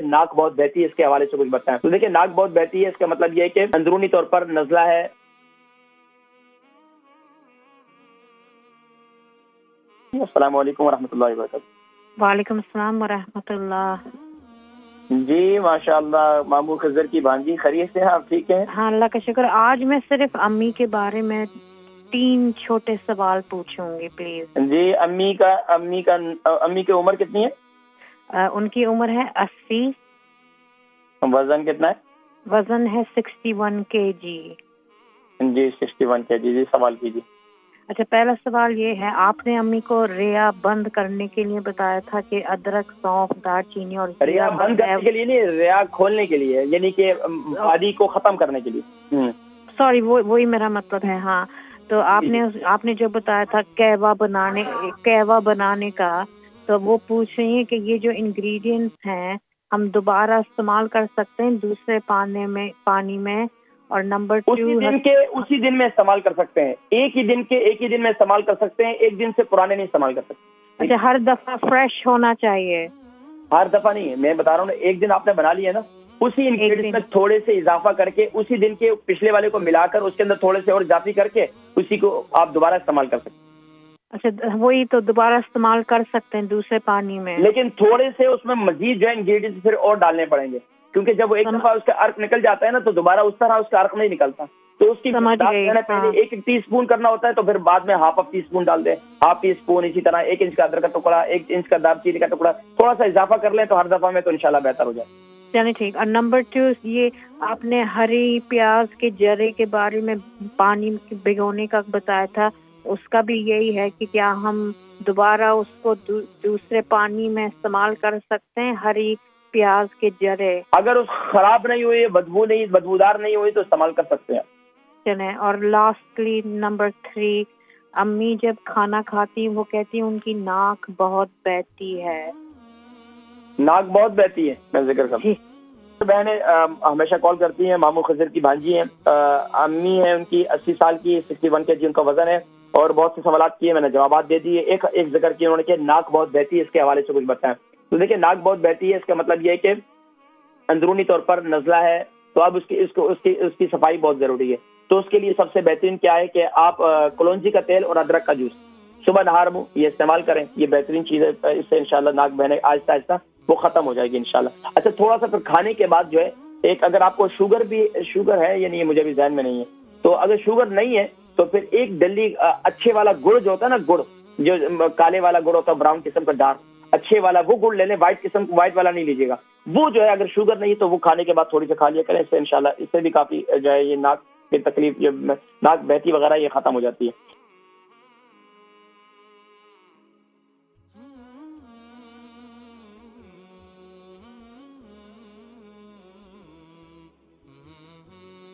ناک بہت بہتی ہے، اس کے حوالے سے کچھ بتائیں۔ تو دیکھیں ناک بہت بہتی ہے، اس کا مطلب یہ ہے کہ اندرونی طور پر نزلہ ہے۔ السلام علیکم ورحمۃ اللہ وبرکاتہ۔ وعلیکم السلام ورحمۃ اللہ۔ جی ماشاء اللہ، مامو خضر کی بھانجی، خیریت سے ہیں آپ؟ ٹھیک ہیں؟ ہاں اللہ کا شکر۔ آج میں صرف امی کے بارے میں 3 چھوٹے سوال پوچھوں گی پلیز۔ جی امی کی عمر کتنی ہے؟ ان کی عمر ہے 80۔ وزن کتنا ہے؟ وزن ہے 61 kg۔ جی 61 kg۔ جی سوال کیجیے۔ اچھا، پہلا سوال یہ ہے، آپ نے امی کو ریا بند کرنے کے لیے بتایا تھا کہ ادرک، سونف، دار چینی اور ریا بند کرنے کے لیے نہیں، ریا کھولنے کے لیے، یعنی کہ شادی کو ختم کرنے کے لیے۔ سوری، وہی میرا مطلب ہے۔ ہاں تو آپ نے جو بتایا تھا قہوہ بنانے کا، تو وہ پوچھ رہی ہیں کہ یہ جو انگریڈینٹس ہیں ہم دوبارہ استعمال کر سکتے ہیں دوسرے پانی میں؟ اور نمبر 2، اسی دن میں استعمال کر سکتے ہیں، ایک ہی دن میں استعمال کر سکتے ہیں، ایک دن سے پرانے نہیں استعمال کر سکتے۔ اچھا، ہر دفعہ فریش ہونا چاہیے؟ ہر دفعہ نہیں ہے، میں بتا رہا ہوں نا، ایک دن آپ نے بنا لیا نا، اسی انگریڈینٹ میں تھوڑے سے اضافہ کر کے اسی دن کے پچھلے والے کو ملا کر اس کے اندر تھوڑے سے اور اضافی کر کے اسی کو آپ دوبارہ استعمال کر سکتے ہیں۔ اچھا، وہی تو دوبارہ استعمال کر سکتے ہیں دوسرے پانی میں، لیکن تھوڑے سے اس میں مزید جو ہے انگریڈینٹ پھر اور ڈالنے پڑیں گے، کیونکہ جب وہ ایک دفعہ اس کا عرق نکل جاتا ہے نا تو دوبارہ اس طرح اس کا عرق نہیں نکلتا، تو اس کی پہلے 1 ٹی اسپون کرنا ہوتا ہے، تو پھر بعد میں ½ ٹی اسپون ڈال دیں، ½ ٹی اسپون، اسی طرح 1 انچ کا ادرک کا ٹکڑا، 1 انچ کا دار چینی کا ٹکڑا، تھوڑا سا اضافہ کر لیں تو ہر دفعہ میں تو انشاءاللہ بہتر ہو جائے۔ چلیں ٹھیک۔ اور نمبر 2، یہ آپ نے ہری پیاز کے جرے کے بارے میں پانی بھگونے کا بتایا تھا، اس کا بھی یہی ہے کہ کیا ہم دوبارہ اس کو دوسرے پانی میں استعمال کر سکتے ہیں، ہری پیاز کے جرے؟ اگر اس خراب نہیں ہوئی، بدبودار نہیں ہوئی تو استعمال کر سکتے ہیں۔ چلیں۔ اور لاسٹلی نمبر 3، امی جب کھانا کھاتی وہ کہتی ہیں ان کی ناک بہت بہتی ہے۔ ناک بہت بہتی ہے، میں ذکر کروں، بہنیں ہمیشہ کال کرتی ہیں، مامو خضر کی بھانجی ہیں، امی ہیں ان کی 80 سال کی، 61 kg ان کا وزن ہے، اور بہت سے سوالات کیے، میں نے جوابات دے دیے۔ ایک ذکر کیا انہوں نے کہ ناک بہت بہتی ہے، اس کے حوالے سے کچھ بتائیں۔ تو دیکھیں ناک بہت بہتی ہے، اس کا مطلب یہ ہے کہ اندرونی طور پر نزلہ ہے، تو اب اس کی صفائی بہت ضروری ہے۔ تو اس کے لیے سب سے بہترین کیا ہے کہ آپ کلونجی کا تیل اور ادرک کا جوس صبح نہار منہ یہ استعمال کریں، یہ بہترین چیز ہے، اس سے انشاءاللہ ناک بہنے آہستہ آہستہ وہ ختم ہو جائے گی انشاءاللہ۔ اچھا، تھوڑا سا پھر کھانے کے بعد جو ہے، ایک اگر آپ کو شوگر ہے یا نہیں، مجھے بھی ذہن میں نہیں ہے، تو اگر شوگر نہیں ہے تو پھر 1 ڈلی اچھے والا گڑ جو ہوتا ہے نا، گڑ جو کالے والا گڑ ہوتا ہے، براؤن قسم کا ڈارک اچھے والا، وہ گڑ لے لیں، وائٹ والا نہیں لیجیے گا، وہ جو ہے اگر شوگر نہیں تو وہ کھانے کے بعد تھوڑی سی کھا لیا کریں، اس سے انشاءاللہ اس سے بھی کافی جو ہے یہ ناک کی تکلیف، ناک بہتی وغیرہ یہ ختم ہو جاتی ہے۔